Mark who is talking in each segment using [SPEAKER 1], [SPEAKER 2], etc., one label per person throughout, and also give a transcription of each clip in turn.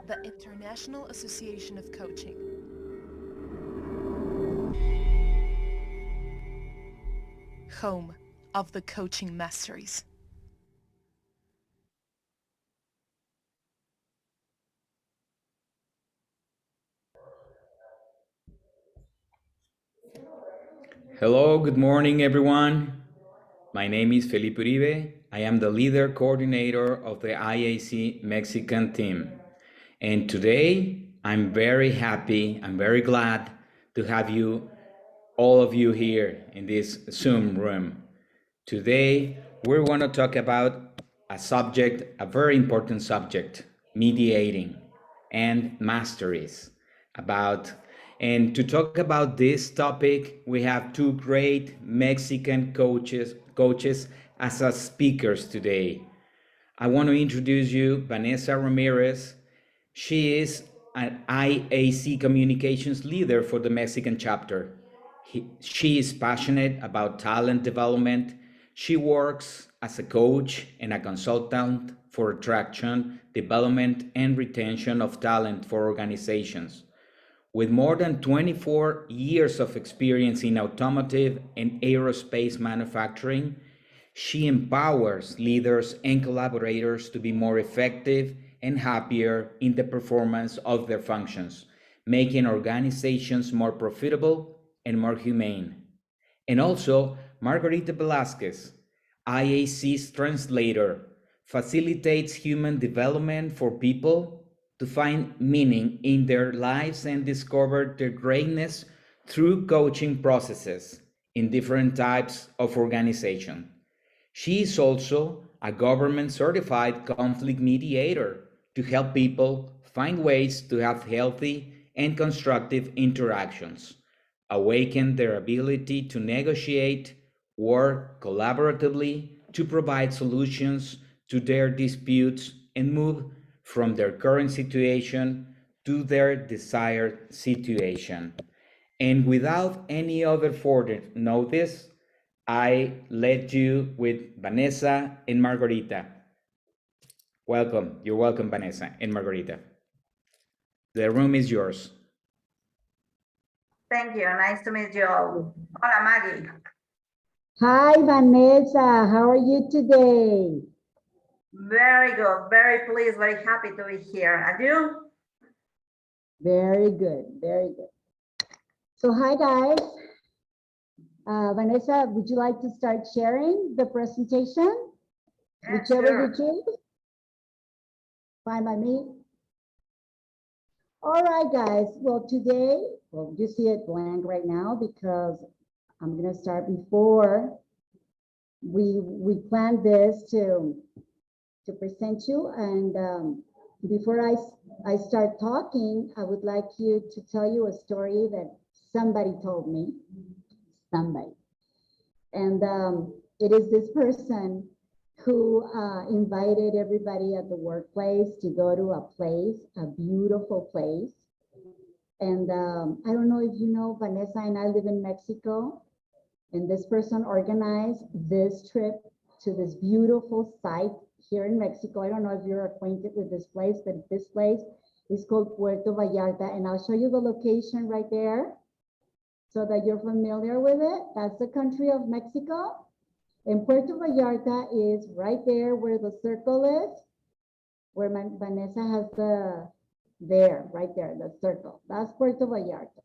[SPEAKER 1] the International Association of Coaching. Home of the Coaching Masteries.
[SPEAKER 2] Hello, good morning, everyone. My name is Felipe Uribe. I am the leader coordinator of the IAC Mexican team. And today, I'm very happy, I'm very glad to have you, all of you here in this Zoom room. Today, we're going to talk about a subject, a very important subject, mediating and masteries. And to talk about this topic, we have two great Mexican coaches as our speakers today. I want to introduce you Vanessa Ramirez. She is an IAC Communications Leader for the Mexican chapter. She is passionate about talent development. She works as a coach and a consultant for attraction, development, and retention of talent for organizations. With more than 24 years of experience in automotive and aerospace manufacturing, she empowers leaders and collaborators to be more effective and happier in the performance of their functions, making organizations more profitable and more humane. And also, Margarita Velasquez, IAC's translator, facilitates human development for people to find meaning in their lives and discover their greatness through coaching processes in different types of organization. She is also a government certified conflict mediator to help people find ways to have healthy and constructive interactions, awaken their ability to negotiate, work collaboratively to provide solutions to their disputes, and move from their current situation to their desired situation. And without any other further notice, I let you with Vanessa and Margarita. Welcome. You're welcome, Vanessa and Margarita. The room is yours.
[SPEAKER 3] Thank you. Nice to meet you all. Hola, Maggie.
[SPEAKER 4] Hi, Vanessa. How are you today?
[SPEAKER 3] Very good. Very pleased. Very happy to be here. And you?
[SPEAKER 4] Very good. Very good. So, hi, guys. Vanessa, would you like to start sharing the presentation?
[SPEAKER 3] Yeah,
[SPEAKER 4] Whichever
[SPEAKER 3] sure.
[SPEAKER 4] you choose. Fine by me. All right, guys. Well, today, you see it blank right now because I'm going to start before we planned this to present you. And before I start talking, I would like you to tell you a story that somebody told me. Somebody. And it is this person who invited everybody at the workplace to go to a place, a beautiful place. And I don't know if you know, Vanessa and I live in Mexico, and this person organized this trip to this beautiful site here in Mexico. I don't know if you're acquainted with this place, but this place is called Puerto Vallarta, and I'll show you the location right there so that you're familiar with it. That's the country of Mexico. And Puerto Vallarta is right there where the circle is, where Vanessa has right there, the circle. That's Puerto Vallarta.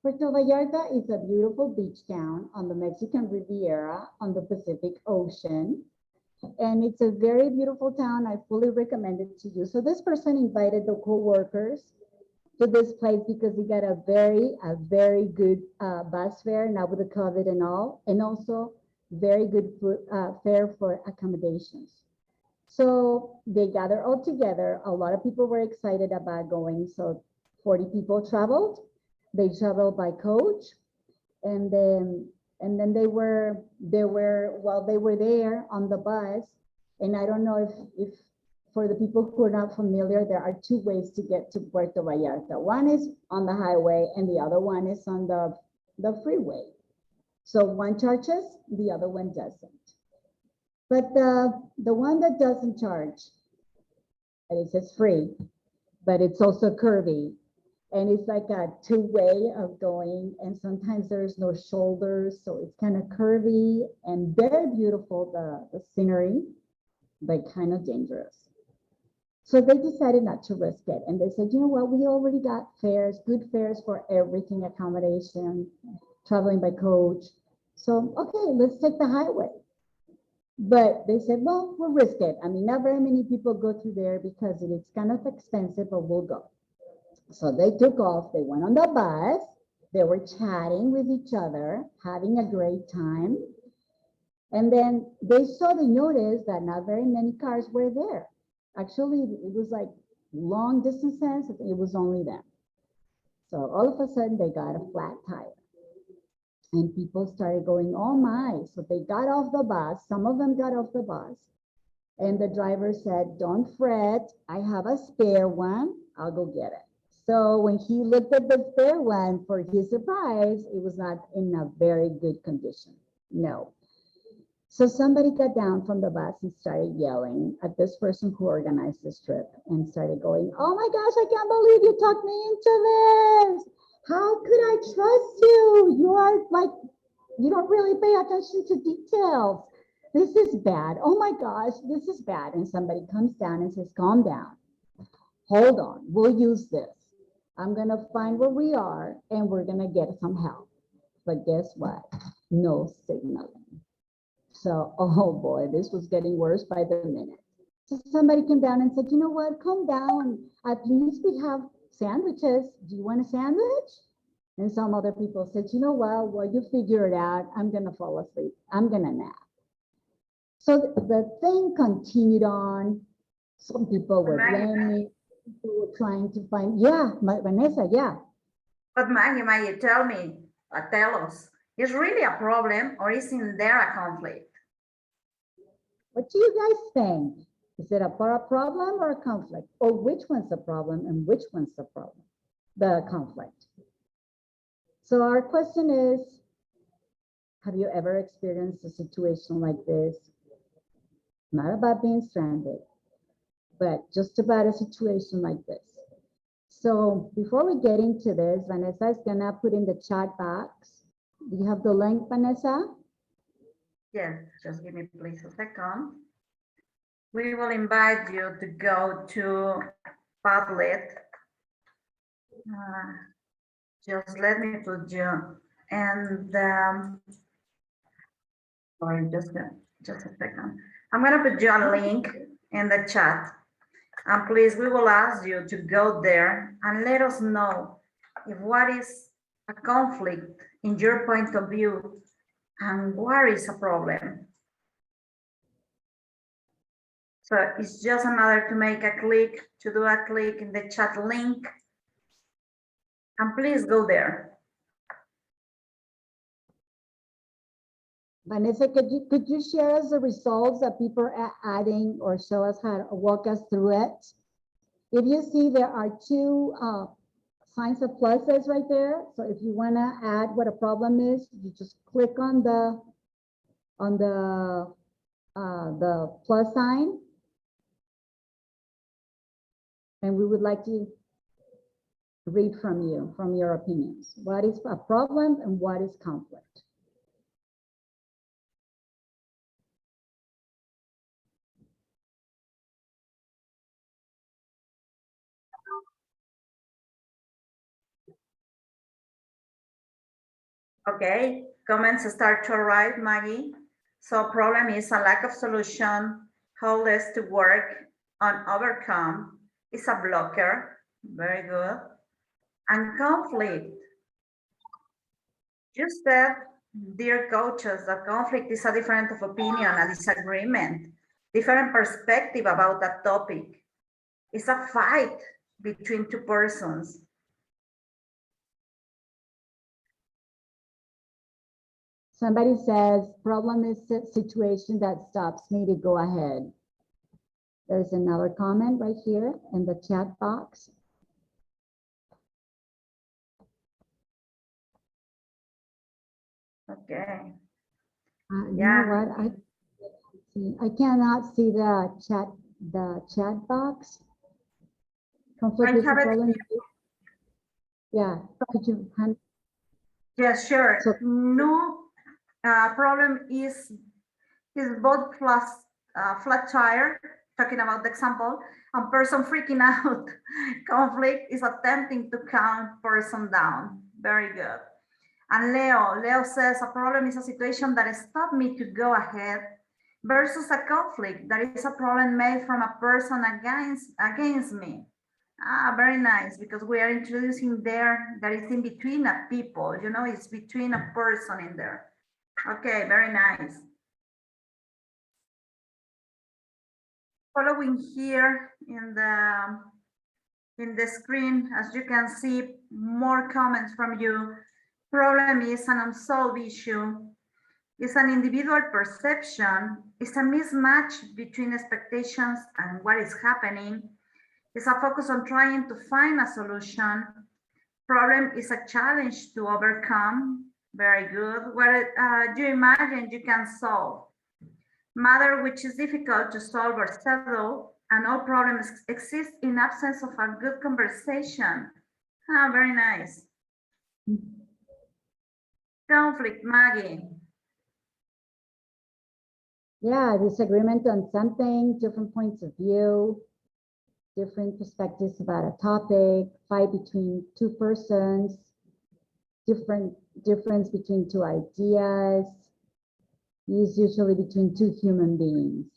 [SPEAKER 4] Puerto Vallarta is a beautiful beach town on the Mexican Riviera on the Pacific Ocean. And it's a very beautiful town. I fully recommend it to you. So this person invited the co-workers to this place because he got a very good bus fare, now with the COVID and all, and also very good fare for accommodations. So they gathered all together. A lot of people were excited about going. So 40 people traveled. They traveled by coach, and then they were while they were there on the bus. And I don't know if for the people who are not familiar, there are two ways to get to Puerto Vallarta. One is on the highway, and the other one is on the freeway. So one charges, the other one doesn't. But the one that doesn't charge, and it says free, but it's also curvy. And it's like a two-way of going, and sometimes there's no shoulders, so it's kind of curvy and very beautiful, the scenery, but kind of dangerous. So they decided not to risk it, and they said, you know what, we already got fares, good fares for everything, accommodation, traveling by coach. So, okay, let's take the highway. But they said, well, we'll risk it. I mean, not very many people go through there because it's kind of expensive, but we'll go. So they took off, they went on the bus, they were chatting with each other, having a great time. And then they noticed that not very many cars were there. Actually, it was like long distances, it was only them. So all of a sudden they got a flat tire. And people started going, oh my. So they got off the bus, some of them got off the bus. And the driver said, don't fret, I have a spare one, I'll go get it. So when he looked at the spare one, for his surprise, it was not in a very good condition. No. So somebody got down from the bus and started yelling at this person who organized this trip and started going, oh my gosh, I can't believe you talked me into this. How could I trust you? You are like, you don't really pay attention to details. This is bad. Oh my gosh, this is bad. And somebody comes down and says, calm down. Hold on, we'll use this. I'm going to find where we are and we're going to get some help. But guess what? No signaling. So, oh boy, this was getting worse by the minute. So somebody came down and said, you know what? Calm down. At least we have sandwiches. Do you want a sandwich? And some other people said, you know what? Well, you figure it out. I'm going to fall asleep. I'm going to nap. So the thing continued on. Some people were blaming. People were trying to find, yeah, Vanessa, yeah.
[SPEAKER 3] But Maggie, tell us, is really a problem or is in there a conflict?
[SPEAKER 4] What do you guys think? Is it a problem or a conflict? Or which one's the problem and which one's the problem? The conflict. So our question is, have you ever experienced a situation like this? Not about being stranded, but just about a situation like this. So before we get into this, Vanessa is gonna put in the chat box. Do you have the link, Vanessa?
[SPEAKER 3] Yes, just give me please a second. We will invite you to go to Padlet. Just let me put you and sorry, just a second. I'm gonna put you a link in the chat. And please, we will ask you to go there and let us know if what is a conflict in your point of view and what is a problem. So it's just a matter to make a click, to do a click in the chat link. And please go there.
[SPEAKER 4] Vanessa, could you share us the results that people are adding or show us how to walk us through it? If you see there are two signs of pluses right there. So if you want to add what a problem is, you just click on the plus sign. And we would like to read from you, from your opinions. What is a problem and what is conflict?
[SPEAKER 3] Okay, comments start to arrive, Maggie. So problem is a lack of solution, how less to work on overcome is a blocker, very good. And conflict, you said, dear coaches, that conflict is a difference of opinion, a disagreement, different perspective about that topic. It's a fight between two persons.
[SPEAKER 4] Somebody says, problem is a situation that stops me to go ahead. There's another comment right here in the chat box.
[SPEAKER 3] Okay.
[SPEAKER 4] You know what? I cannot see the chat box. Conflict
[SPEAKER 3] I
[SPEAKER 4] is a
[SPEAKER 3] have it.
[SPEAKER 4] problem. Yeah, could you hand?
[SPEAKER 3] Yes, sure.
[SPEAKER 4] So-
[SPEAKER 3] No problem is both flat tire, talking about the example, and person freaking out. Conflict is attempting to count person down. Very good. And Leo says a problem is a situation that stopped me to go ahead versus a conflict that is a problem made from a person against me. Ah, very nice, because we are introducing there that is in between a people, you know, it's between a person in there. Okay, very nice. Following here in the screen, as you can see, more comments from you. Problem is an unsolved issue. It's an individual perception. It's a mismatch between expectations and what is happening. It's a focus on trying to find a solution. Problem is a challenge to overcome. Very good. What do you imagine you can solve? Matter which is difficult to solve or settle, and all problems exist in absence of a good conversation. Ah, very nice. Conflict, Maggie.
[SPEAKER 4] Yeah, disagreement on something, different points of view, different perspectives about a topic, fight between two persons, difference between two ideas, is usually between two human beings.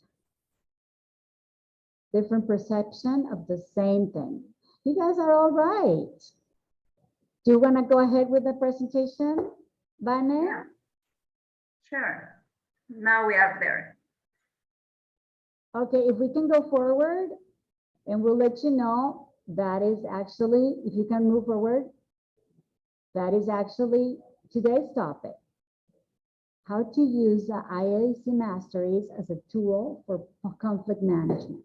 [SPEAKER 4] Different perception of the same thing. You guys are all right. Do you want to go ahead with the presentation, Vanessa?
[SPEAKER 3] Yeah. Sure. Now we are there.
[SPEAKER 4] Okay, if we can go forward, and we'll let you know that is actually, if you can move forward, that is actually today's topic. How to use the IAC Masteries as a tool for conflict management.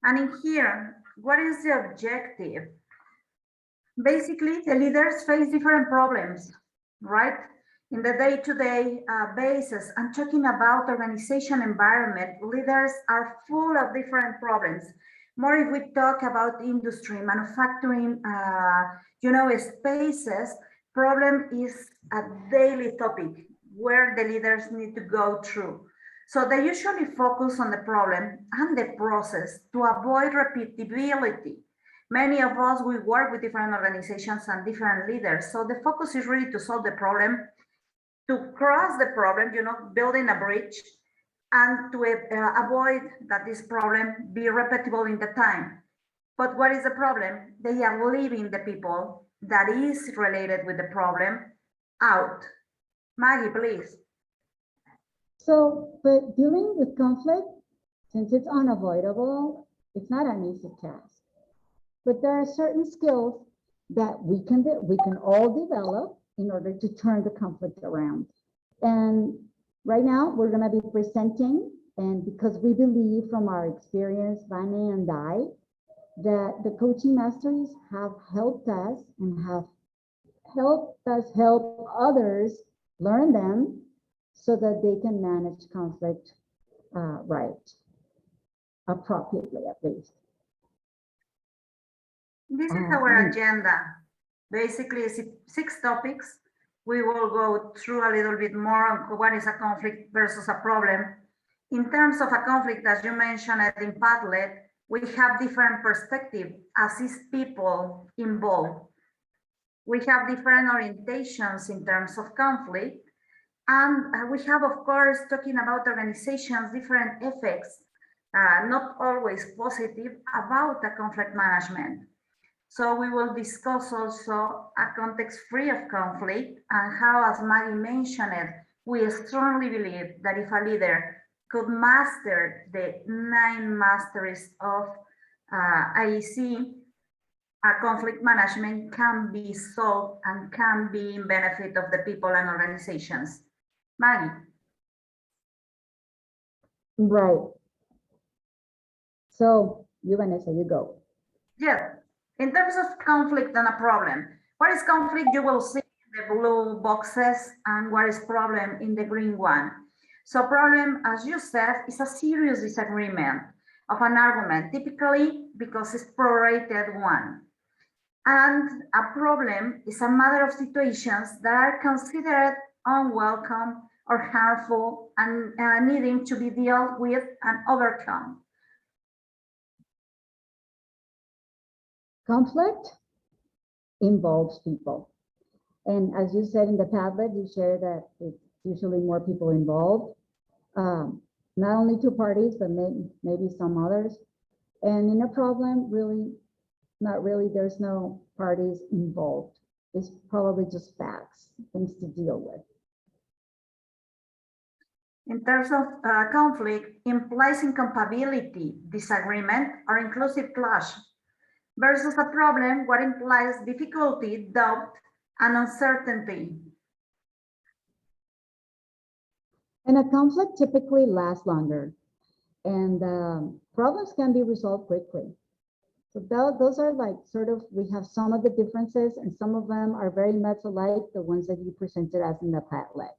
[SPEAKER 3] And in here, what is the objective? Basically, the leaders face different problems, right? In the day-to-day basis, I'm talking about organization environment. Leaders are full of different problems. More if we talk about industry, manufacturing, you know, spaces, problem is a daily topic where the leaders need to go through. So they usually focus on the problem and the process to avoid repeatability. Many of us, we work with different organizations and different leaders. So the focus is really to solve the problem, to cross the problem, you know, building a bridge, and to avoid that this problem be repeatable in the time. But what is the problem? They are leaving the people that is related with the problem out. Maggie, please.
[SPEAKER 4] So, but dealing with conflict, since it's unavoidable, it's not an easy task. But there are certain skills that we can all develop in order to turn the conflict around. And right now we're going to be presenting, and because we believe from our experience, Vanessa and I, that the coaching masteries have helped us and have helped us help others learn them so that they can manage conflict right, appropriately at least.
[SPEAKER 3] This is our agenda. Basically, 6 topics. We will go through a little bit more on what is a conflict versus a problem. In terms of a conflict, as you mentioned in Padlet, we have different perspectives as is people involved. We have different orientations in terms of conflict. And we have, of course, talking about organizations, different effects, not always positive, about the conflict management. So we will discuss also a context free of conflict and how, as Maggie mentioned it, we strongly believe that if a leader could master the 9 masteries of IAC, a conflict management can be solved and can be in benefit of the people and organizations. Maggie.
[SPEAKER 4] Right. So you, Vanessa, you go.
[SPEAKER 3] Yeah. In terms of conflict and a problem, what is conflict? You will see in the blue boxes, and what is problem in the green one. So problem, as you said, is a serious disagreement of an argument, typically because it's prorated one. And a problem is a matter of situations that are considered unwelcome or harmful and needing to be dealt with and overcome.
[SPEAKER 4] Conflict involves people. And as you said in the Padlet, you shared that it's usually more people involved. Not only two parties, but maybe some others. And in a problem, really, not really, there's no parties involved. It's probably just facts, things to deal with.
[SPEAKER 3] In terms of conflict, implies incompatibility, disagreement, or inclusive clash, versus a problem what implies difficulty, doubt, and uncertainty.
[SPEAKER 4] And a conflict typically lasts longer, and problems can be resolved quickly. So those are like sort of, we have some of the differences, and some of them are very much alike, the ones that you presented us in the Padlet.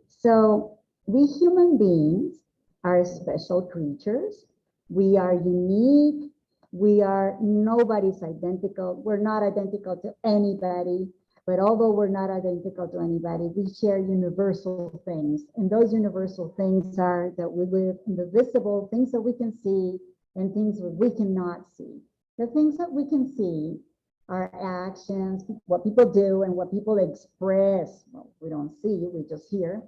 [SPEAKER 4] So we human beings are special creatures. We are unique. Nobody's identical. We're not identical to anybody, but although we're not identical to anybody, we share universal things. And those universal things are that we live in the visible, things that we can see, and things that we cannot see. The things that we can see are actions, what people do and what people express. Well, we don't see, we just hear,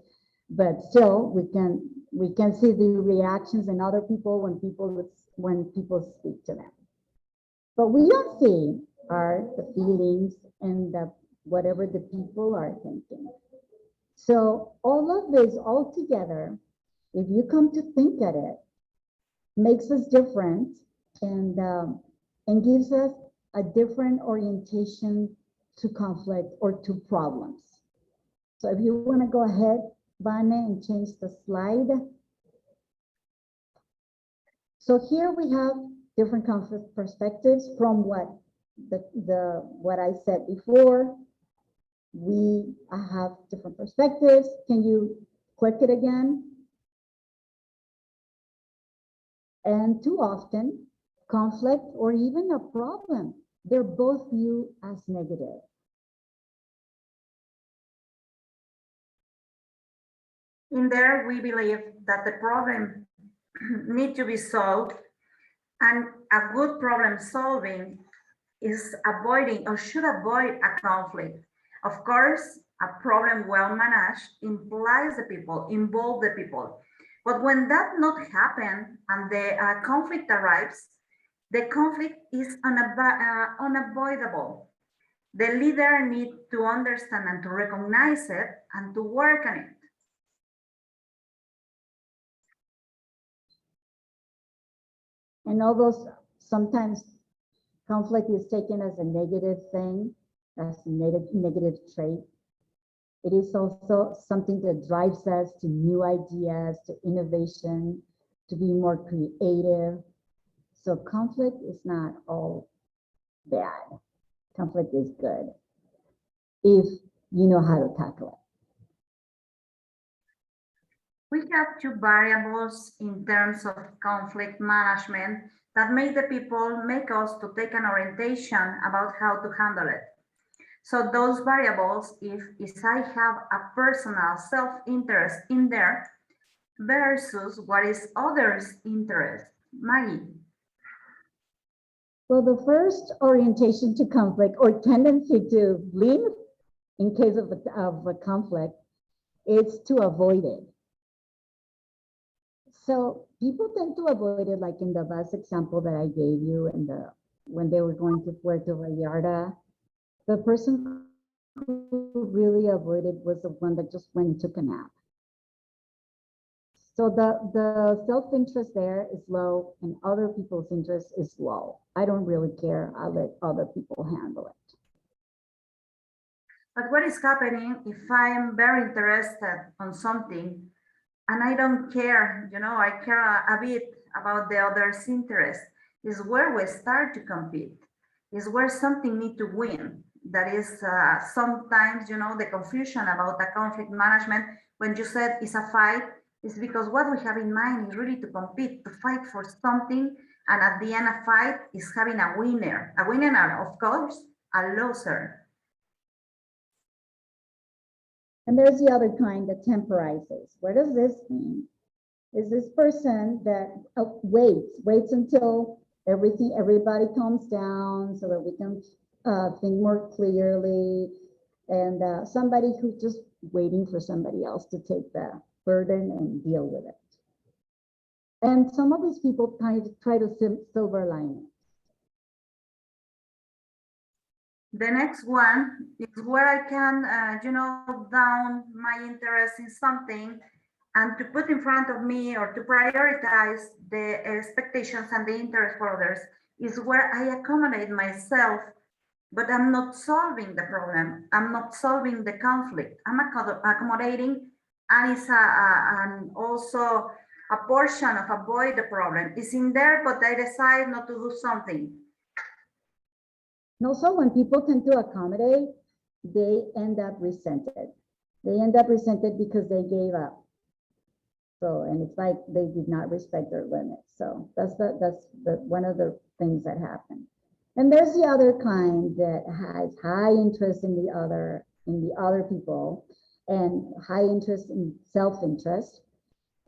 [SPEAKER 4] but still we can see the reactions in other people when people speak to them. But we don't see are the feelings and whatever the people are thinking. So all of this all together, if you come to think at it, makes us different and gives us a different orientation to conflict or to problems. So if you want to go ahead, Vane, and change the slide. So here we have different conflict perspectives from what I said before. We have different perspectives. Can you click it again? And too often, conflict or even a problem, they're both viewed as negative.
[SPEAKER 3] In there, we believe that the problem needs to be solved, and a good problem solving is avoiding or should avoid a conflict. Of course, a problem well managed implies the people, involve the people. But when that not happen and the conflict arrives, the conflict is unavoidable. The leader needs to understand and to recognize it and to work on it.
[SPEAKER 4] And although sometimes conflict is taken as a negative thing, as a negative trait, it is also something that drives us to new ideas, to innovation, to be more creative. So conflict is not all bad. Conflict is good if you know how to tackle it.
[SPEAKER 3] We have two variables in terms of conflict management that make us to take an orientation about how to handle it. So those variables, if I have a personal self-interest in there versus what is others' interest. Maggie.
[SPEAKER 4] Well, the first orientation to conflict or tendency to lean in case of a conflict is to avoid it. So people tend to avoid it, like in the bus example that I gave you, when they were going to Puerto Vallarta. The person who really avoided was the one that just went and took a nap. So the self-interest there is low and other people's interest is low. I don't really care. I'll let other people handle it.
[SPEAKER 3] But what is happening if I am very interested on something and I don't care, I care a bit about the other's interest, is where we start to compete, is where something needs to win. That is sometimes, the confusion about the conflict management when you said it's a fight, it's because what we have in mind is really to compete, to fight for something, and at the end, a fight is having a winner, and of course, a loser.
[SPEAKER 4] And there's the other kind that temporizes. What does this mean? Is this person that waits until everybody calms down so that we can think more clearly, and somebody who's just waiting for somebody else to take the burden and deal with it. And some of these people try to silver line it.
[SPEAKER 3] The next one is where I can, down my interest in something and to put in front of me or to prioritize the expectations and the interest for others is where I accommodate myself, but I'm not solving the problem. I'm not solving the conflict. I'm accommodating, and it's and also a portion of avoid the problem. It's in there, but I decide not to do something.
[SPEAKER 4] And also, when people tend to accommodate, they end up resented. They end up resented because they gave up. So, and it's like they did not respect their limits. So that's one of the things that happen. And there's the other kind that has high interest in the other people, and high interest in self-interest.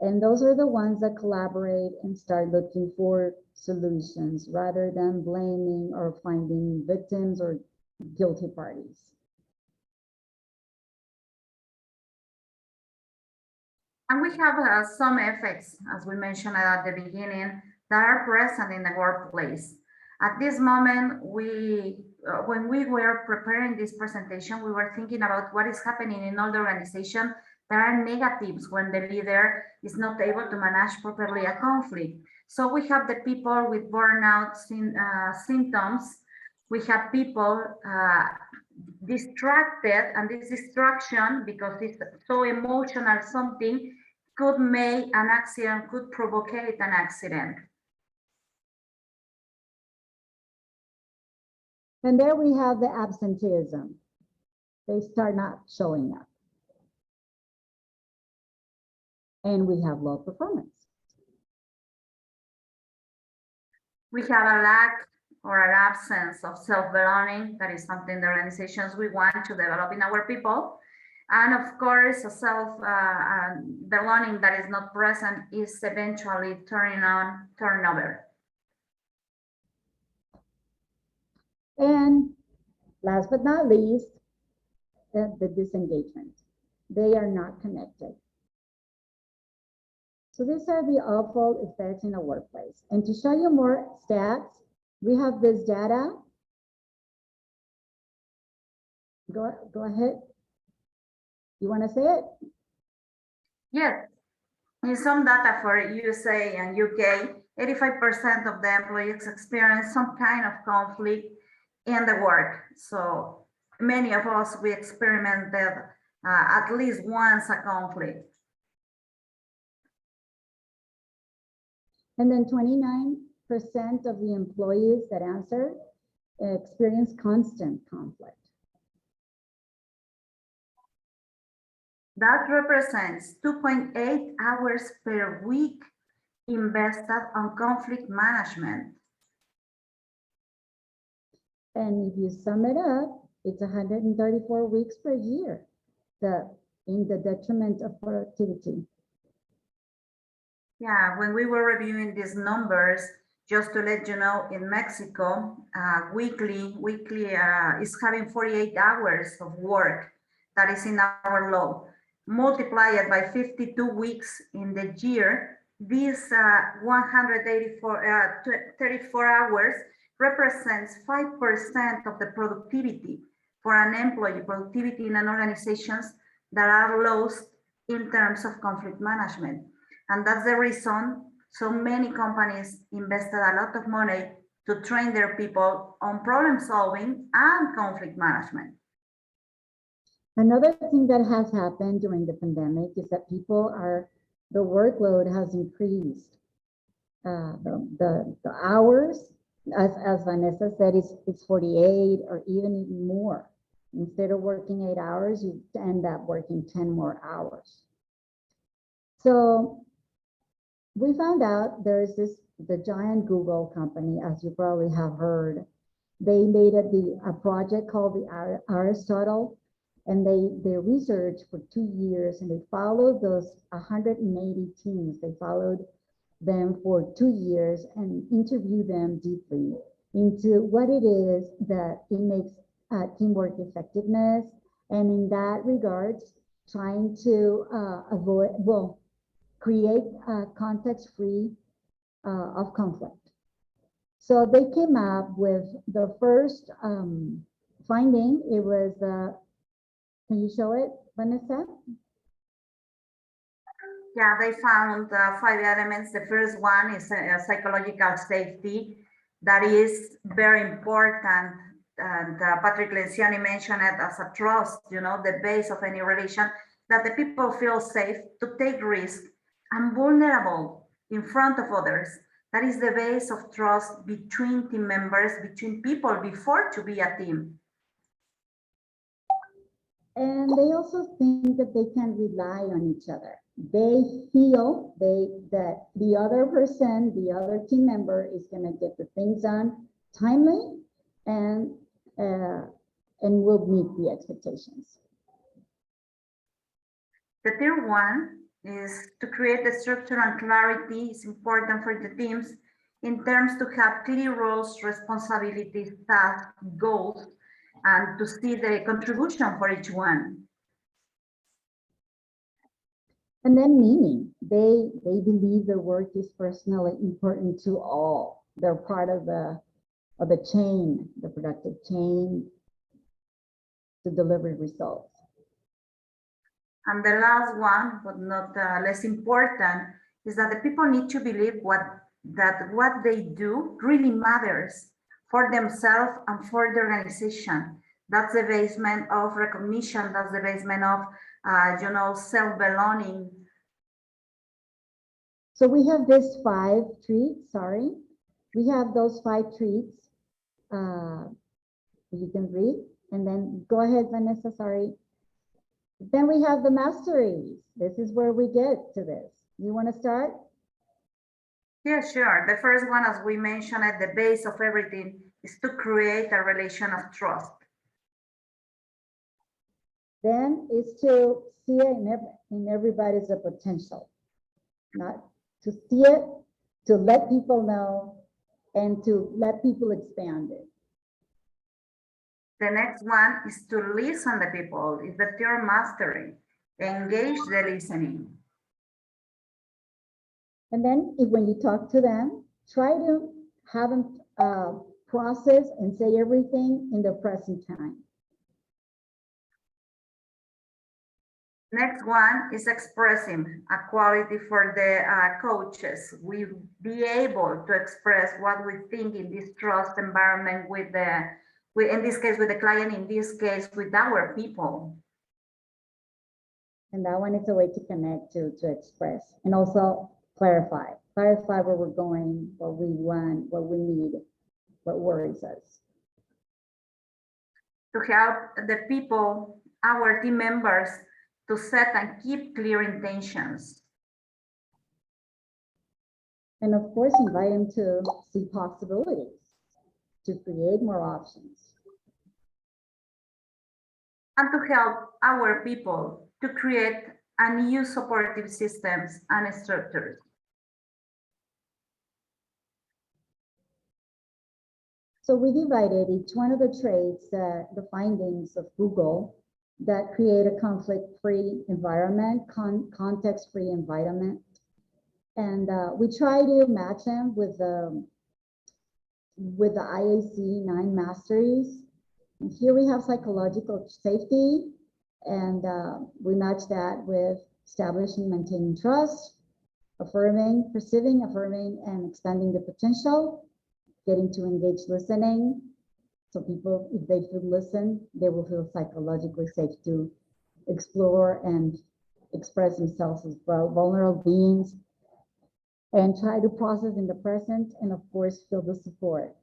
[SPEAKER 4] And those are the ones that collaborate and start looking for solutions rather than blaming or finding victims or guilty parties.
[SPEAKER 3] And we have some effects, as we mentioned at the beginning, that are present in the workplace. At this moment, when we were preparing this presentation, we were thinking about what is happening in all the organization. There are negatives when the leader is not able to manage properly a conflict. So we have the people with burnout symptoms. We have people distracted, and this distraction, because it's so emotional, something could make an accident, could provocate an accident.
[SPEAKER 4] And there we have the absenteeism. They start not showing up. And we have low performance.
[SPEAKER 3] We have a lack or an absence of self-belonging. That is something the organizations we want to develop in our people. And of course, a self-belonging that is not present is eventually turning on turnover.
[SPEAKER 4] And last but not least, the disengagement. They are not connected. So these are the awful effects in a workplace. And to show you more stats, we have this data. Go ahead. You want to say it?
[SPEAKER 3] Yes. In some data for USA and UK, 85% of the employees experience some kind of conflict in the work. So many of us, we experimented at least once a conflict.
[SPEAKER 4] And then 29% of the employees that answered experience constant conflict.
[SPEAKER 3] That represents 2.8 hours per week invested on conflict management.
[SPEAKER 4] And if you sum it up, it's 134 weeks per year in the detriment of productivity.
[SPEAKER 3] Yeah, when we were reviewing these numbers, just to let you know, in Mexico, weekly is having 48 hours of work that is in our law. Multiply it by 52 weeks in the year, this 34 hours represents 5% of the productivity for an employee, productivity in an organizations that are lost in terms of conflict management. And that's the reason so many companies invested a lot of money to train their people on problem solving and conflict management.
[SPEAKER 4] Another thing that has happened during the pandemic is that the workload has increased. The hours, as Vanessa said, it's 48 or even more. Instead of working 8 hours, you end up working 10 more hours. So we found out there's the giant Google company, as you probably have heard. They made a project called the Aristotle, and they researched for 2 years, and they followed those 180 teams. They followed them for 2 years and interviewed them deeply into what it is that it makes teamwork effectiveness, and in that regards, trying to create context-free of conflict. So they came up with the first finding. It was, can you show it, Vanessa?
[SPEAKER 3] Yeah, they found 5 elements. The first one is psychological safety. That is very important. And Patrick Lencioni mentioned it as a trust, the base of any relation, that the people feel safe to take risks and vulnerable in front of others. That is the base of trust between team members, between people before to be a team.
[SPEAKER 4] And they also think that they can rely on each other. They feel that the other person, the other team member is going to get the things done timely and will meet the expectations.
[SPEAKER 3] The third one is to create the structure and clarity is important for the teams in terms to have clear roles, responsibilities, tasks, goals, and to see the contribution for each one.
[SPEAKER 4] And then meaning, they believe their work is personally important to all. They're part of the chain, the productive chain to deliver results.
[SPEAKER 3] And the last one, but not less important, is that the people need to believe that what they do really matters for themselves and for the organization. That's the basement of recognition. That's the basement of, self-belonging.
[SPEAKER 4] So we have this 5 treats, We have those 5 treats. You can read, and then go ahead, Vanessa, sorry. Then we have the masteries. This is where we get to this. You want to start?
[SPEAKER 3] Yeah, sure. The first one, as we mentioned, at the base of everything is to create a relation of trust.
[SPEAKER 4] Then is to see it in everybody's potential. Not to see it, to let people know, and to let people expand it.
[SPEAKER 3] The next one is to listen to people, is the third mastery, engage the listening.
[SPEAKER 4] And then when you talk to them, try to have them process and say everything in the present time.
[SPEAKER 3] Next one is expressing a quality for the coaches. We be able to express what we think in this trust environment in this case with the client, in this case with our people.
[SPEAKER 4] And that one is a way to connect, to express, and also clarify where we're going, what we want, what we need, what worries us.
[SPEAKER 3] To help the people, our team members, to set and keep clear intentions.
[SPEAKER 4] And of course, invite them to see possibilities, to create more options.
[SPEAKER 3] And to help our people to create and use supportive systems and structures.
[SPEAKER 4] So we divided each one of the traits, the findings of Google that create a conflict-free environment, context-free environment. And we try to match them with the IAC 9 masteries. And here we have psychological safety, and we match that with establishing, maintaining trust, affirming, perceiving, affirming, and expanding the potential, getting to engage listening. So people, if they feel listened, they will feel psychologically safe to explore and express themselves as vulnerable beings, and try to process in the present, and of course, feel the support.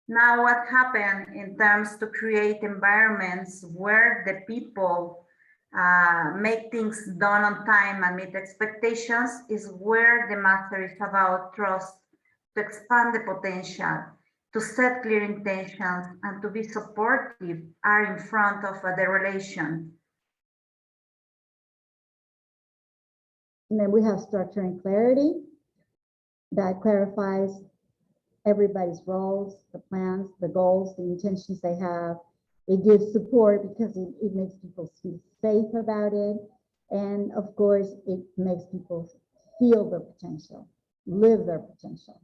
[SPEAKER 3] Now, what happened in terms to create environments where the people make things done on time and meet expectations is where the master is about trust, to expand the potential, to set clear intentions, and to be supportive are in front of the relation.
[SPEAKER 4] And then we have structure and clarity that clarifies everybody's roles, the plans, the goals, the intentions they have. It gives support because it makes people feel safe about it. And of course, it makes people feel their potential, live their potential.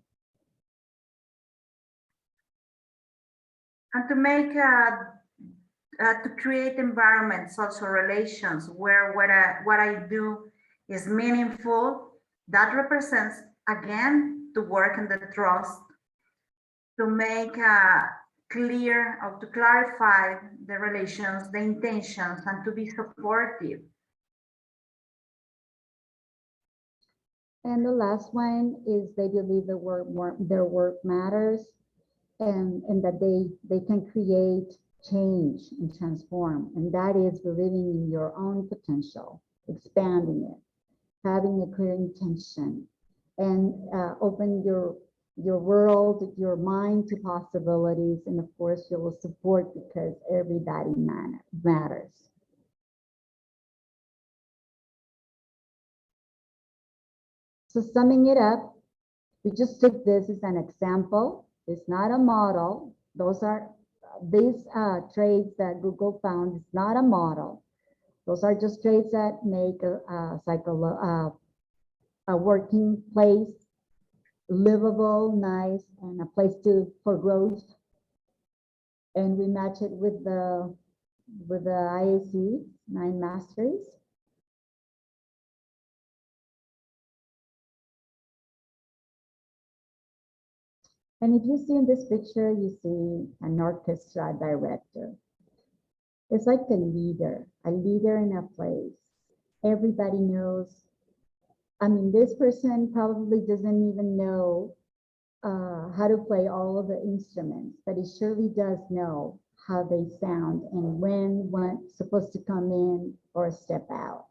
[SPEAKER 3] And to make, to create environments, also relations, where what I do is meaningful, that represents, again, to work in the trust, to make clear or to clarify the relations, the intentions, and to be supportive.
[SPEAKER 4] And the last one is they believe their work matters and that they can create change and transform. And that is believing in your own potential, expanding it, having a clear intention, and open your world, your mind to possibilities. And of course, you will support because everybody matters. So summing it up, we just took this as an example. It's not a model. Those are these traits that Google found. It's not a model. Those are just traits that make a working place livable, nice, and a place for growth. And we match it with the IAC 9 Masteries. And if you see in this picture, you see an orchestra director. It's like a leader in a place. Everybody knows. I mean, this person probably doesn't even know how to play all of the instruments, but he surely does know how they sound and when one's supposed to come in or step out.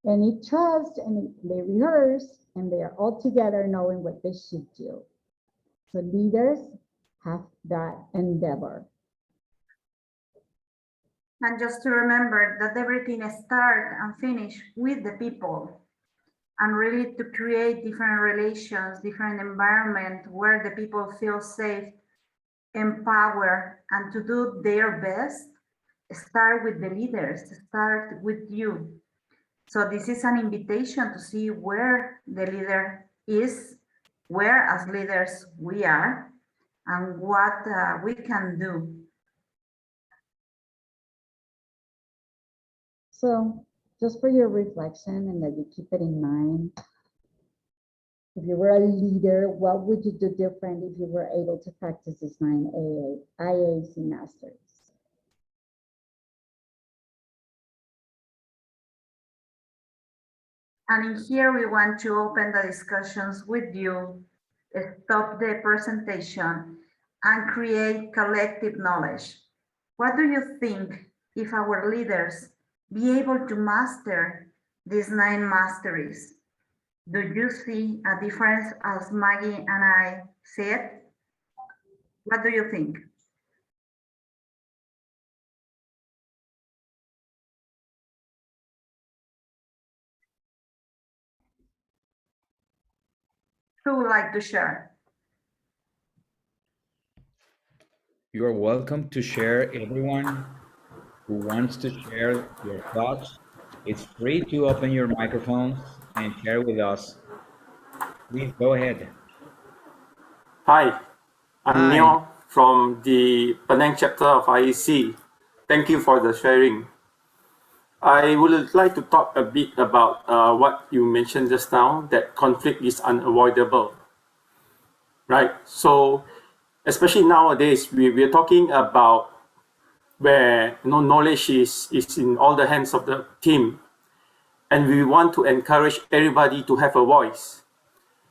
[SPEAKER 4] And he trusts and they rehearse and they are all together knowing what they should do. So leaders have that endeavor.
[SPEAKER 3] And just to remember that everything starts and finishes with the people, and really to create different relations, different environment where the people feel safe, empowered, and to do their best, start with the leaders, start with you. So this is an invitation to see where the leader is, where as leaders we are, and what we can do.
[SPEAKER 4] So just for your reflection and that you keep it in mind, if you were a leader, what would you do different if you were able to practice this 9 IAC Masters?
[SPEAKER 3] And in here, we want to open the discussions with you, stop the presentation, and create collective knowledge. What do you think if our leaders be able to master these 9 masteries? Do you see a difference as Maggie and I said? What do you think? Who would like to share?
[SPEAKER 2] You are welcome to share, everyone who wants to share your thoughts. It's free to open your microphones and share with us. Please go ahead.
[SPEAKER 5] Hi, I'm
[SPEAKER 2] Hi.
[SPEAKER 5] Neil from the Penang chapter of IAC. Thank you for the sharing. I would like to talk a bit about what you mentioned just now, that conflict is unavoidable, right? So, especially nowadays, we're talking about where knowledge is in all the hands of the team, and we want to encourage everybody to have a voice.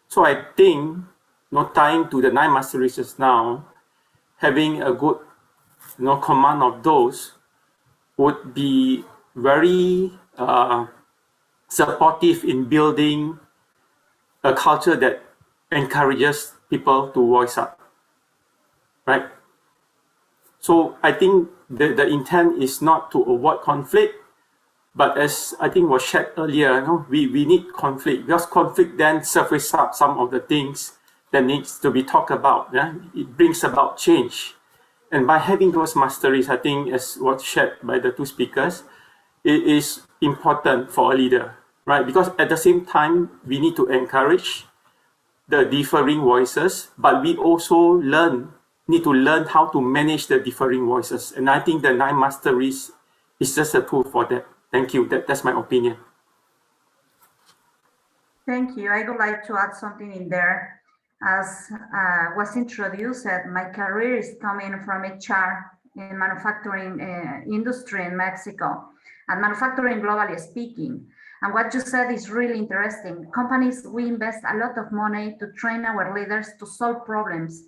[SPEAKER 5] So I think, tying to the 9 masteries just now, having a good command of those would be very supportive in building a culture that encourages people to voice up, right? So I think the intent is not to avoid conflict, but as I think was shared earlier, we need conflict, because conflict then surfaces up some of the things that needs to be talked about. Yeah? It brings about change. And by having those masteries, I think as was shared by the two speakers, it is important for a leader, right? Because at the same time, we need to encourage the differing voices, but we also need to learn how to manage the differing voices. And I think the 9 masteries is just a tool for that. Thank you. That's my opinion.
[SPEAKER 3] Thank you. I would like to add something in there. As was introduced, my career is coming from HR in manufacturing industry in Mexico, and manufacturing globally speaking. And what you said is really interesting. Companies, we invest a lot of money to train our leaders to solve problems,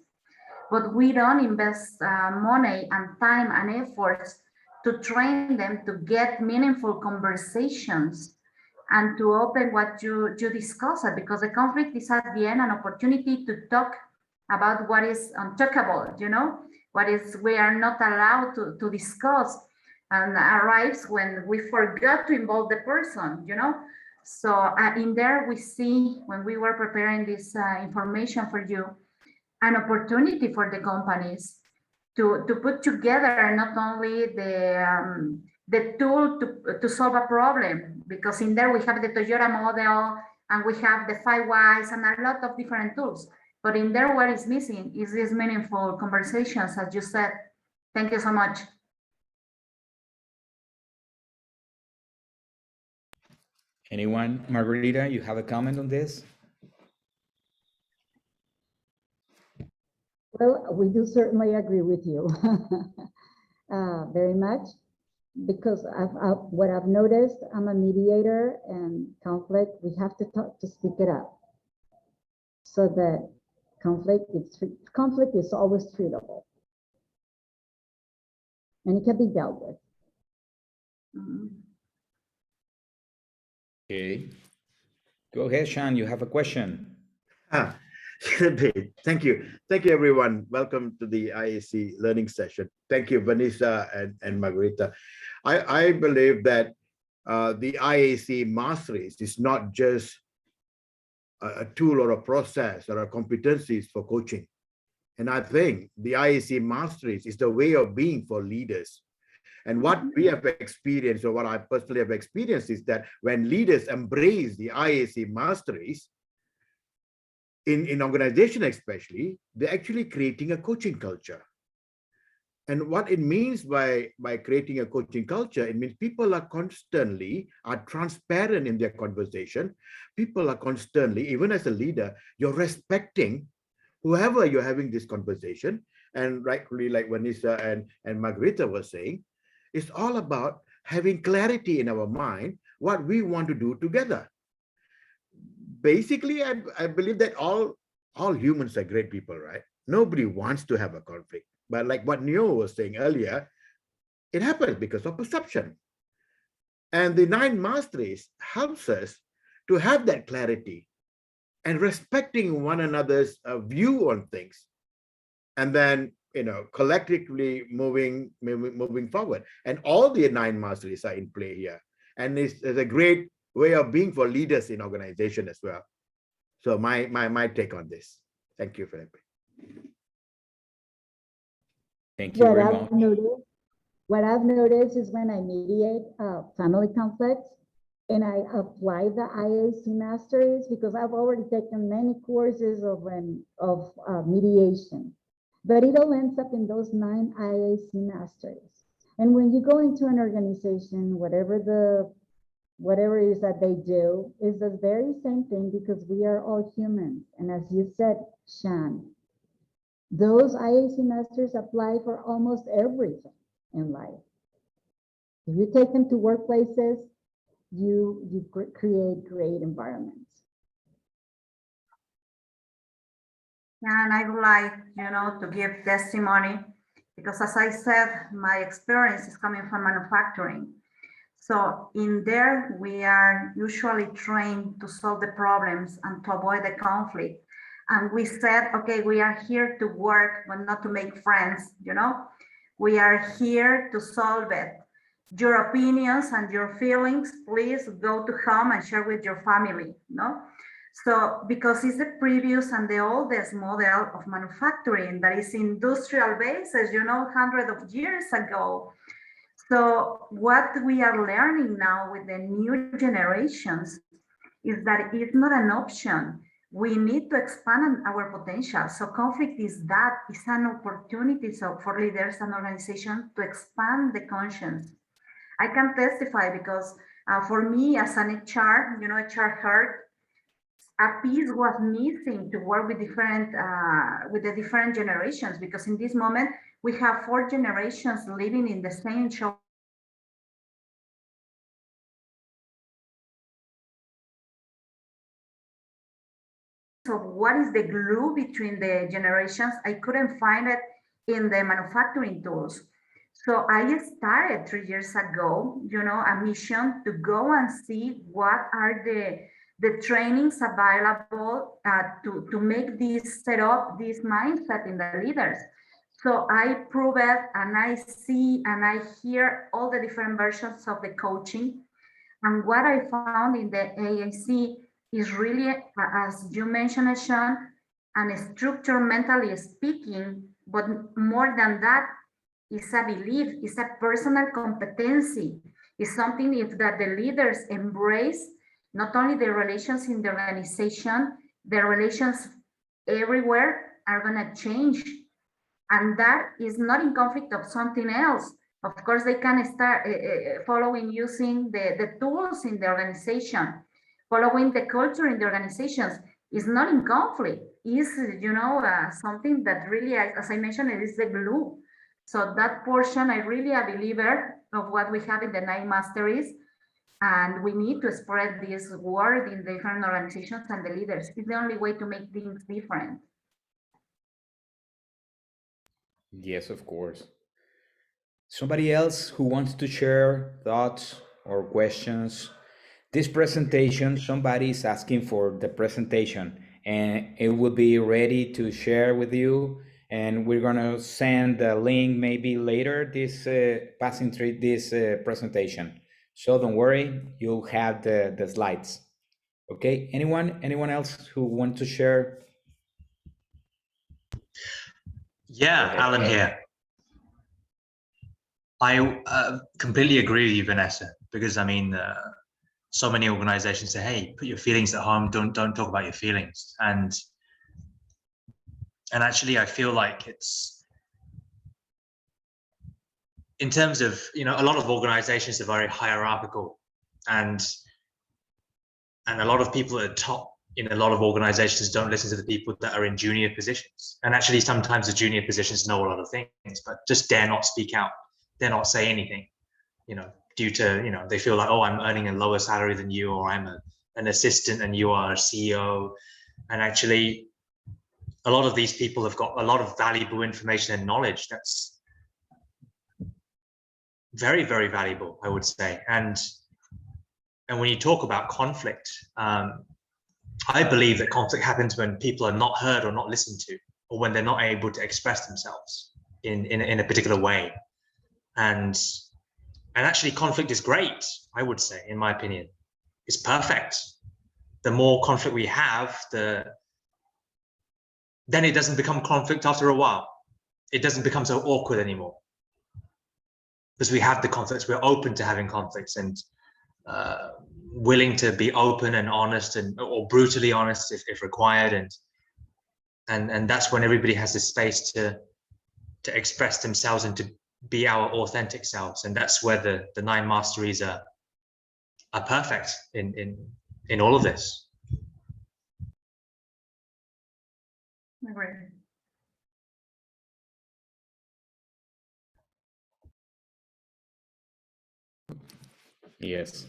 [SPEAKER 3] but we don't invest money and time and efforts to train them to get meaningful conversations and to open what you discussed, because the conflict is at the end an opportunity to talk about what is untalkable, what is we are not allowed to discuss, and arrives when we forgot to involve the person, So in there we see, when we were preparing this information for you, an opportunity for the companies to put together not only the tool to solve a problem, because in there we have the Toyota model and we have the 5 whys and a lot of different tools. But in there, what is missing is these meaningful conversations, as you said. Thank you so much.
[SPEAKER 2] Anyone? Margarita, you have a comment on this?
[SPEAKER 4] Well, we do certainly agree with you very much, because what I've noticed, I'm a mediator, and conflict, we have to talk to speak it up, so that conflict is always treatable, and it can be dealt with.
[SPEAKER 2] Okay. Go ahead, Sean, you have a question.
[SPEAKER 6] Thank you. Thank you, everyone. Welcome to the IAC learning session. Thank you, Vanessa and Margarita. I believe that the IAC Masteries is not just a tool or a process or a competencies for coaching. And I think the IAC Masteries is the way of being for leaders. And what we have experienced, or what I personally have experienced, is that when leaders embrace the IAC Masteries, in organization especially, they're actually creating a coaching culture. And what it means by creating a coaching culture, it means people are transparent in their conversation. People are constantly, even as a leader, you're respecting whoever you're having this conversation. And rightfully, like Vanessa and Margarita were saying, it's all about having clarity in our mind, what we want to do together. Basically, I believe that all humans are great people, right? Nobody wants to have a conflict. But like what Neo was saying earlier, it happens because of perception. And the 9 masteries helps us to have that clarity and respecting one another's view on things. And then, collectively moving forward. And all the 9 masteries are in play here. And it's a great way of being for leaders in organization as well. So my take on this. Thank you, Philip.
[SPEAKER 2] Thank you very much.
[SPEAKER 4] What I've noticed is when I mediate family conflicts and I apply the IAC Masteries, because I've already taken many courses of mediation, but it all ends up in those 9 IAC Masteries. And when you go into an organization, whatever it is that they do is the very same thing, because we are all humans. And as you said, Shan, those IAC Masters apply for almost everything in life. If you take them to workplaces, you create great environments.
[SPEAKER 3] And I would like, to give testimony, because as I said, my experience is coming from manufacturing. So in there, we are usually trained to solve the problems and to avoid the conflict. And we said, okay, we are here to work, but not to make friends, you know? We are here to solve it. Your opinions and your feelings, please go to home and share with your family, no? So, because it's the previous and the oldest model of manufacturing that is industrial basis, you know, hundreds of years ago. So what we are learning now with the new generations is that it's not an option. We need to expand our potential. So conflict is an opportunity for leaders and organizations to expand the conscience. I can testify because for me as an HR, you know, HR heard, a piece was missing to work with the different generations, because in this moment we have 4 generations living in the same show. So what is the glue between the generations? I couldn't find it in the manufacturing tools. So I started 3 years ago, you know, a mission to go and see what are the trainings available to make this set up, this mindset in the leaders. So I prove it, and I see and I hear all the different versions of the coaching. And what I found in the IAC is really, as you mentioned, Sean, and structure mentally speaking, but more than that, is a belief, is a personal competency, is something if that the leaders embrace, not only the relations in the organization, the relations everywhere are gonna change. And that is not in conflict of something else. Of course, they can start following using the tools in the organization, following the culture in the organizations is not in conflict. Is, you know, something that really, as I mentioned, it is the glue. So that portion, I really a believer of what we have in the 9 masteries, and we need to spread this word in different organizations and the leaders. It's the only way to make things different.
[SPEAKER 2] Yes, of course. Somebody else who wants to share thoughts or questions? This presentation, somebody is asking for the presentation, and it will be ready to share with you. And we're gonna send the link maybe later, this passing through this presentation. So don't worry, you'll have the slides. Okay, anyone else who wants to share?
[SPEAKER 7] Yeah, Alan here. I completely agree with you, Vanessa, because I mean, so many organizations say, hey, put your feelings at home, don't talk about your feelings. And actually I feel like it's, in terms of, you know, a lot of organizations are very hierarchical, and a lot of people at the top in a lot of organizations don't listen to the people that are in junior positions. And actually sometimes the junior positions know a lot of things, but just dare not speak out, dare not say anything, you know, due to, you know, they feel like, oh, I'm earning a lower salary than you, or I'm an assistant and you are a CEO. And actually a lot of these people have got a lot of valuable information and knowledge that's very, very valuable, I would say. And when you talk about conflict, I believe that conflict happens when people are not heard or not listened to, or when they're not able to express themselves in a particular way. And actually conflict is great, I would say, in my opinion. It's perfect. The more conflict we have, then it doesn't become conflict after a while. It doesn't become so awkward anymore, because we have the conflicts, we're open to having conflicts, and willing to be open and honest, or brutally honest if required, and that's when everybody has the space to express themselves and to be our authentic selves. And that's where the 9 masteries are perfect in all of this.
[SPEAKER 3] Agree.
[SPEAKER 2] Yes,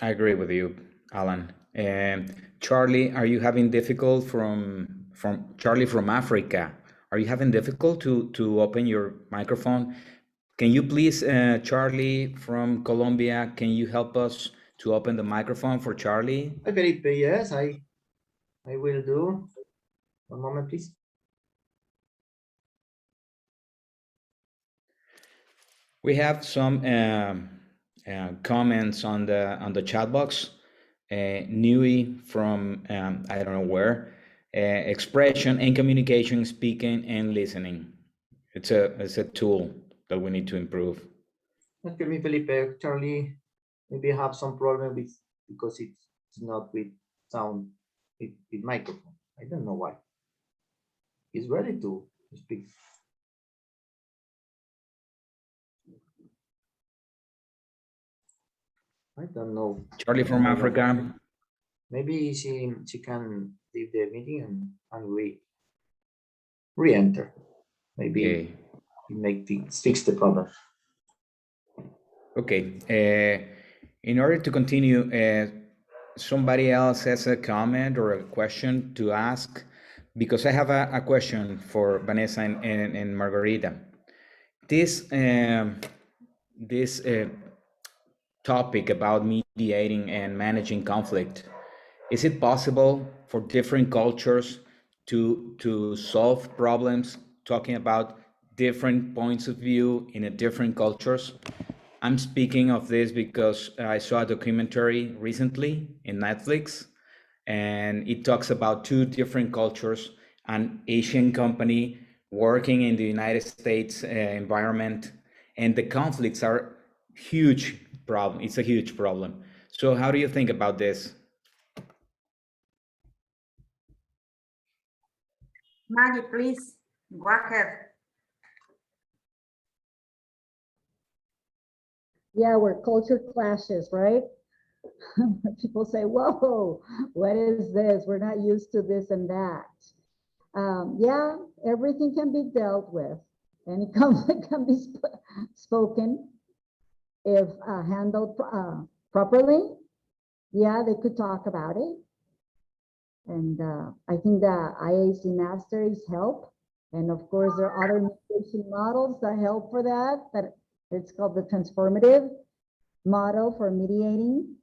[SPEAKER 2] I agree with you, Alan. Charlie, are you having difficult from Charlie from Africa? Are you having difficult to open your microphone? Can you please, Charlie from Colombia, can you help us to open the microphone for Charlie?
[SPEAKER 8] Hi, Felipe. Yes, I will do. One moment, please.
[SPEAKER 2] We have some comments on the chat box. Nui from I don't know where. Expression and communication, speaking and listening. It's a tool that we need to improve.
[SPEAKER 8] Excuse me, Felipe. Charlie, maybe have some problem with because it's not with sound with microphone. I don't know why. He's ready to speak. I don't know.
[SPEAKER 2] Charlie from Africa.
[SPEAKER 8] Maybe she can leave the meeting and re-enter. Maybe
[SPEAKER 2] Okay.
[SPEAKER 8] fix the problem.
[SPEAKER 2] Okay. In order to continue, somebody else has a comment or a question to ask, because I have a question for Vanessa and Margarita. This topic about mediating and managing conflict, is it possible for different cultures to solve problems, talking about different points of view in a different cultures? I'm speaking of this because I saw a documentary recently in Netflix, and it talks about two different cultures, an Asian company working in the United States environment, and the conflicts are huge problem. It's a huge problem. So how do you think about this?
[SPEAKER 3] Maggie, please go ahead.
[SPEAKER 4] Yeah, where culture clashes, right? People say, whoa, what is this? We're not used to this and that. Yeah, everything can be dealt with. Any conflict can be spoken if handled properly. Yeah, they could talk about it. And I think the IAC Masteries help. And of course, there are other mediation models that help for that. That it's called the transformative model for mediating.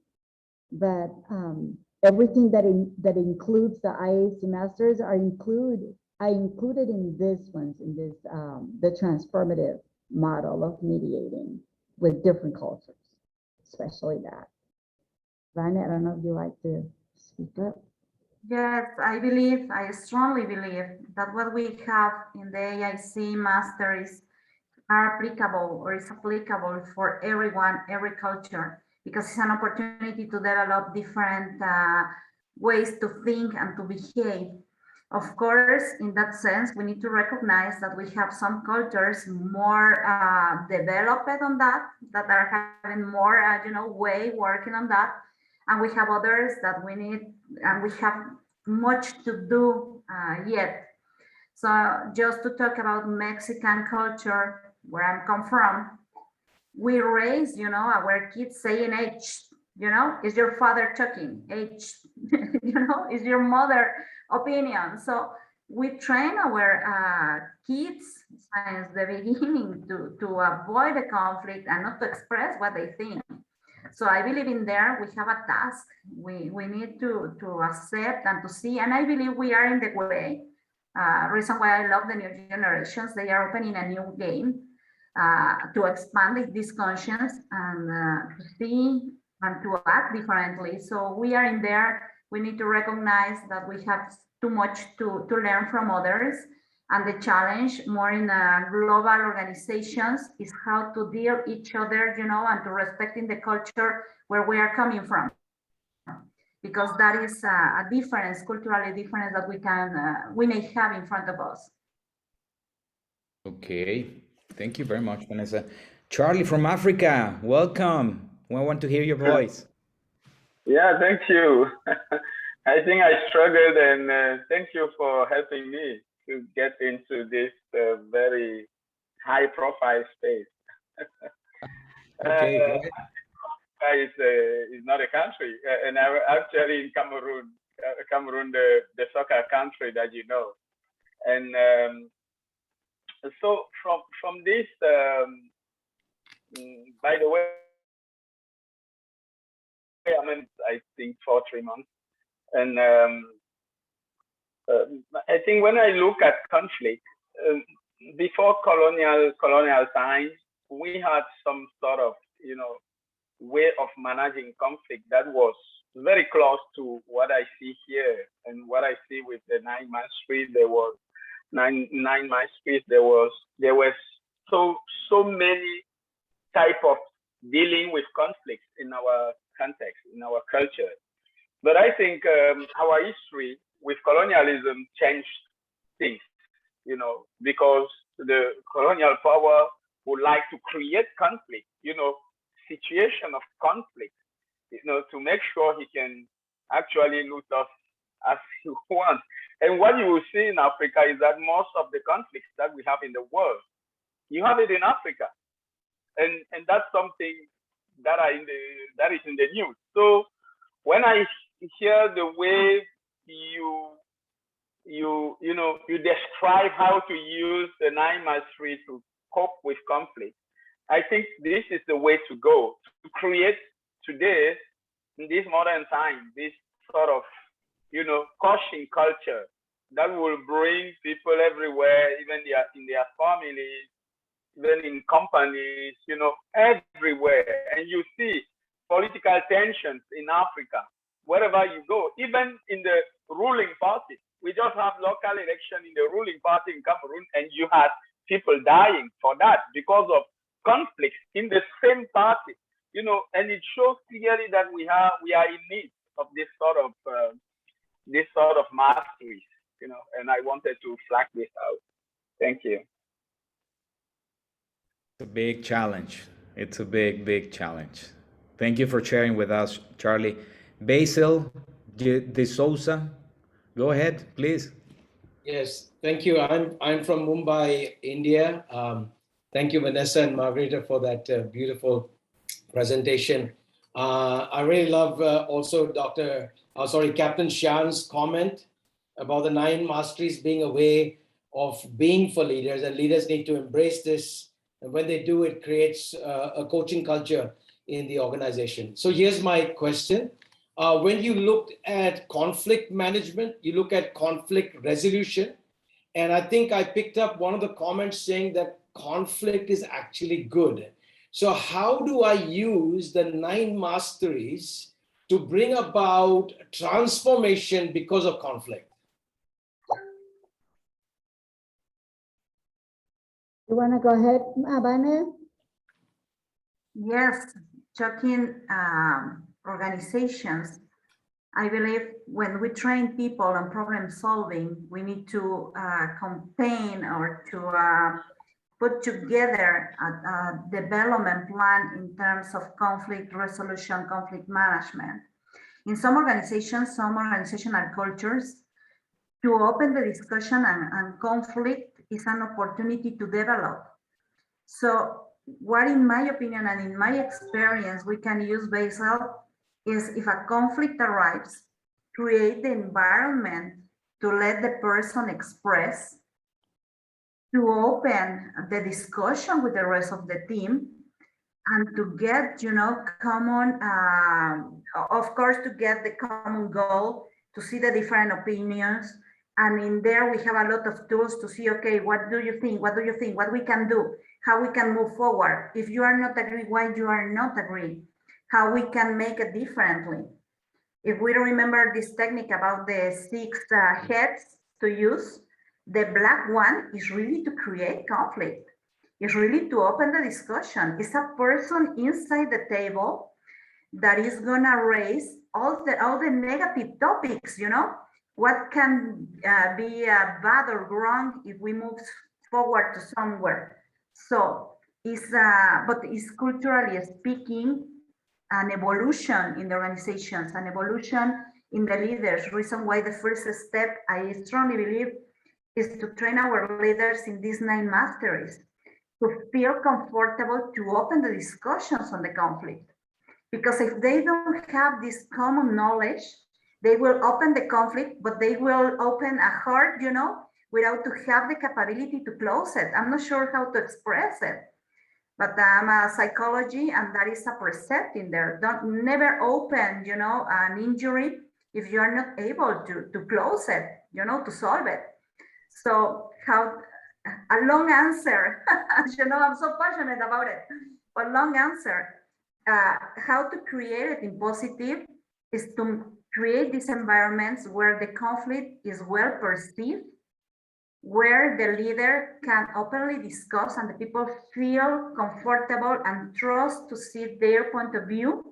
[SPEAKER 4] But everything that includes the IAC Masters I included in this ones, in this the transformative model of mediating with different cultures, especially that. Vanya, I don't know if you like to speak up.
[SPEAKER 3] Yes, I strongly believe that what we have in the IAC Masteries are applicable or is applicable for everyone, every culture, because it's an opportunity to develop different ways to think and to behave. Of course, in that sense, we need to recognize that we have some cultures more developed on that are having more, way working on that. And we have others that we need, and we have much to do yet. So just to talk about Mexican culture, where I come from, we raise, our kids saying H, is your father talking? H, is your mother opinion? So we train our kids since the beginning to avoid the conflict and not to express what they think. So I believe in there, we have a task. We need to accept and to see, and I believe we are in the way. Reason why I love the new generations, they are opening a new game to expand this conscience and to see and to act differently. So we are in there. We need to recognize that we have too much to learn from others. And the challenge more in global organizations is how to deal each other, and to respecting the culture where we are coming from. Because that is a difference, culturally difference that we may have in front of us.
[SPEAKER 2] Okay, thank you very much, Vanessa. Charlie from Africa, welcome. I want to hear your voice.
[SPEAKER 9] Yeah, thank you. I think I struggled, and thank you for helping me to get into this very high-profile space.
[SPEAKER 2] Okay.
[SPEAKER 9] Is not a country, and I'm actually in Cameroon. Cameroon, the soccer country that you know, and so from this By the way, I think for 3 months. And I think when I look at conflict, before colonial times, we had some sort of, way of managing conflict that was very close to what I see here and what I see with the 9 masteries. There was nine masteries. There were so many type of dealing with conflicts in our context, in our culture. But I think our history with colonialism changed things, because the colonial power would like to create conflict, situation of conflict, to make sure he can actually loot us as he wants. And what you will see in Africa is that most of the conflicts that we have in the world, you have it in Africa. And that's something that is in the news. So when I hear the way you describe how to use the 9 masteries to cope with conflict, I think this is the way to go, to create today, in this modern time, this sort of, coaching culture that will bring people everywhere, even in their families, even in companies, everywhere. And you see political tensions in Africa, wherever you go, even in the ruling party. We just have local election in the ruling party in Cameroon, and you had people dying for that because of conflicts in the same party, and it shows clearly that we are in need of this sort of masteries, and I wanted to flag this out. Thank you.
[SPEAKER 2] It's a big challenge. It's a big challenge. Thank you for sharing with us, Charlie. Basil de Souza, go ahead, please.
[SPEAKER 10] Yes, thank you. I'm from Mumbai, India. Thank you, Vanessa and Margarita, for that beautiful presentation. I really love also Captain Shan's comment about the 9 masteries being a way of being for leaders, and leaders need to embrace this. And when they do, it creates a coaching culture in the organization. So here's my question. When you looked at conflict management, you look at conflict resolution, and I think I picked up one of the comments saying that conflict is actually good. So how do I use the 9 masteries to bring about transformation because of conflict?
[SPEAKER 4] You want to go ahead, Vanessa?
[SPEAKER 3] Yes, talking organizations, I believe when we train people on problem solving, we need to campaign or to put together a development plan in terms of conflict resolution, conflict management. In some organizational cultures, to open the discussion and conflict is an opportunity to develop. So what, in my opinion and in my experience, we can use Basil is, if a conflict arrives, create the environment to let the person express, to open the discussion with the rest of the team, and to get, common, of course, to get the common goal, to see the different opinions. And in there, we have a lot of tools to see, okay, what do you think? What do you think? What we can do? How we can move forward? If you are not agree, why you are not agree? How we can make it differently? If we remember this technique about the 6 heads to use, the black one is really to create conflict. It's really to open the discussion. It's a person inside the table that is gonna raise all the negative topics, what can be bad or wrong if we move forward to somewhere. So but it's culturally speaking an evolution in the organizations, an evolution in the leaders. Reason why the first step, I strongly believe, is to train our leaders in these 9 masteries, to feel comfortable to open the discussions on the conflict. Because if they don't have this common knowledge, they will open the conflict, but they will open a heart, without to have the capability to close it. I'm not sure how to express it. but I'm a psychology, and that is a precept in there. Don't never open, you know, an injury if you are not able to close it, you know, to solve it. So how, a long answer, you know, I'm so passionate about it, but long answer, how to create it in positive is to create these environments where the conflict is well perceived, where the leader can openly discuss and the people feel comfortable and trust to see their point of view,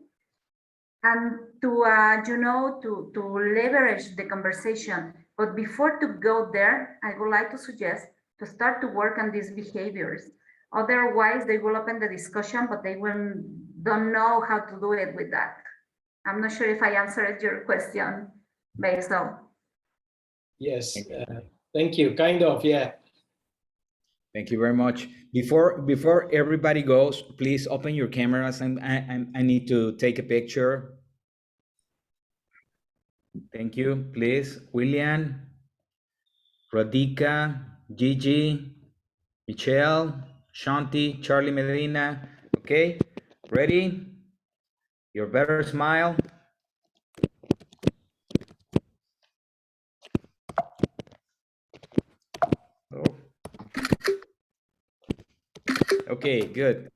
[SPEAKER 3] and to you know, to leverage the conversation. But before to go there, I would like to suggest to start to work on these behaviors. Otherwise, they will open the discussion, but they don't know how to do it with that. I'm not sure if I answered your question, Basil.
[SPEAKER 10] Yes, thank you. Kind of, yeah.
[SPEAKER 2] Thank you very much. Before everybody goes, please open your cameras, and I need to take a picture. Thank you. Please, William, Radhika, Gigi, Michelle, Shanti, Charlie Medina. Okay, ready? Your better smile. Oh. Okay, good.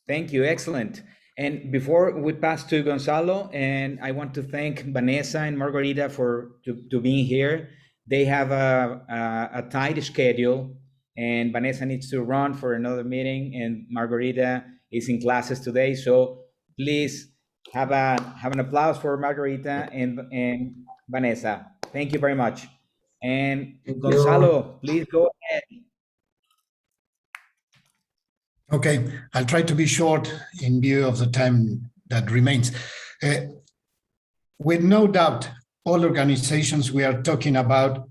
[SPEAKER 2] Thank you, excellent. And before we pass to Gonzalo, and I want to thank Vanessa and Margarita to being here. They have a tight schedule, and Vanessa needs to run for another meeting, and Margarita is in classes today. So please have an applause for Margarita and Vanessa. Thank you very much. And Gonzalo, please go ahead.
[SPEAKER 11] Okay, I'll try to be short in view of the time that remains. With no doubt, all organizations, we are talking about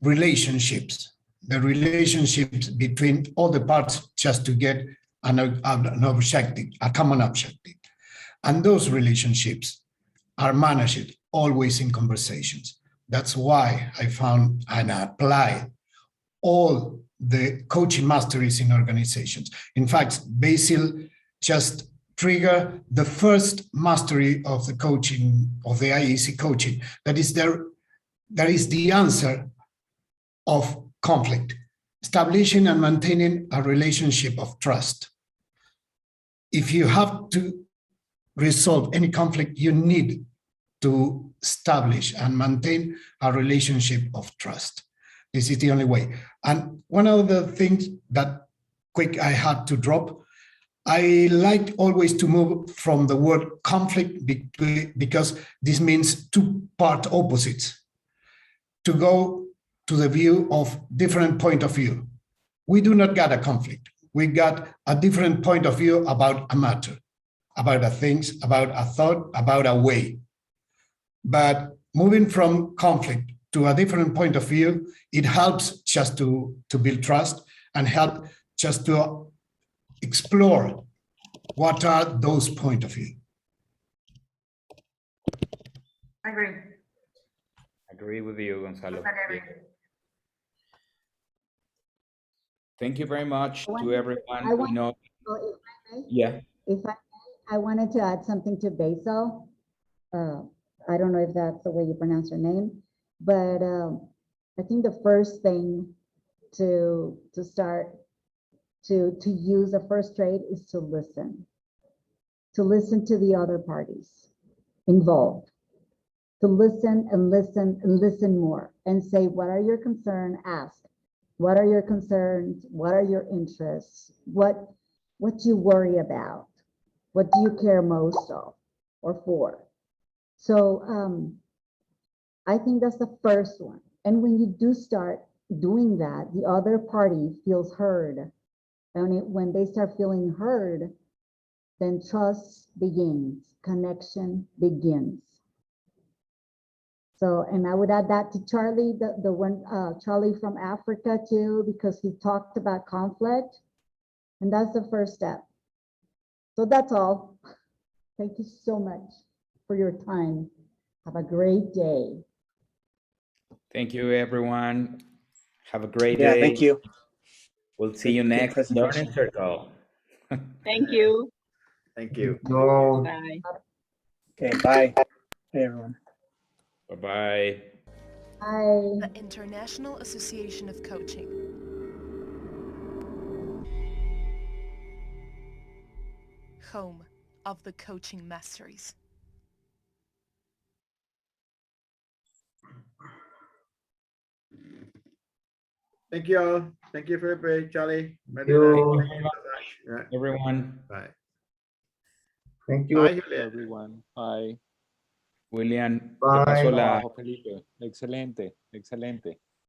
[SPEAKER 11] relationships, the relationships between all the parts just to get an objective, a common objective. And those relationships are managed always in conversations. That's why I found and applied all the coaching masteries in organizations. In fact, Basil just triggered the first mastery of the coaching, of the IAC coaching. That is the answer of conflict, establishing and maintaining a relationship of trust. If you have to resolve any conflict, you need to establish and maintain a relationship of trust. This is the only way. And one of the things that quick I had to drop, I like always to move from the word conflict because this means two part opposites, to go to the view of different point of view. We do not got a conflict. We got a different point of view about a matter, about a things, about a thought, about a way. But moving from conflict to a different point of view, it helps just to build trust and help just to explore what are those point of view.
[SPEAKER 2] Agree with you, Gonzalo.
[SPEAKER 3] Agree.
[SPEAKER 2] Thank you very much to everyone.
[SPEAKER 4] I wanted to add something to Basil. I don't know if that's the way you pronounce your name, but I think the first thing to start to use the first trait is to listen to the other parties involved, to listen and listen and listen more, and say, what are your concerns? Ask, what are your concerns? What are your interests? What do you worry about? What do you care most of or for? So I think that's the first one. And when you do start doing that, the other party feels heard. And when they start feeling heard, then trust begins, connection begins. So, and I would add that to Charlie, the one, Charlie from Africa too, because he talked about conflict. And that's the first step. So that's all. Thank you so much for your time. Have a great day.
[SPEAKER 2] Thank you, everyone. Have a great day.
[SPEAKER 12] Thank you.
[SPEAKER 2] We'll see you next Learning Circle.
[SPEAKER 12] Thank you.
[SPEAKER 6] Thank you.
[SPEAKER 8] No.
[SPEAKER 12] Bye.
[SPEAKER 13] Okay, bye. Hey, everyone.
[SPEAKER 2] Bye-bye.
[SPEAKER 4] Bye.
[SPEAKER 1] The International Association of Coaching. Home of the Coaching Masteries.
[SPEAKER 6] Thank you all. Thank you for your Charlie.
[SPEAKER 8] Thank you.
[SPEAKER 6] Thank you so much. Yeah.
[SPEAKER 2] Everyone.
[SPEAKER 6] Bye.
[SPEAKER 8] Thank you.
[SPEAKER 6] Bye, Julia.
[SPEAKER 14] Everyone. Bye.
[SPEAKER 2] William, te
[SPEAKER 8] Bye.
[SPEAKER 2] paso la...
[SPEAKER 14] Trabajo, Felipe. Excelente, excelente.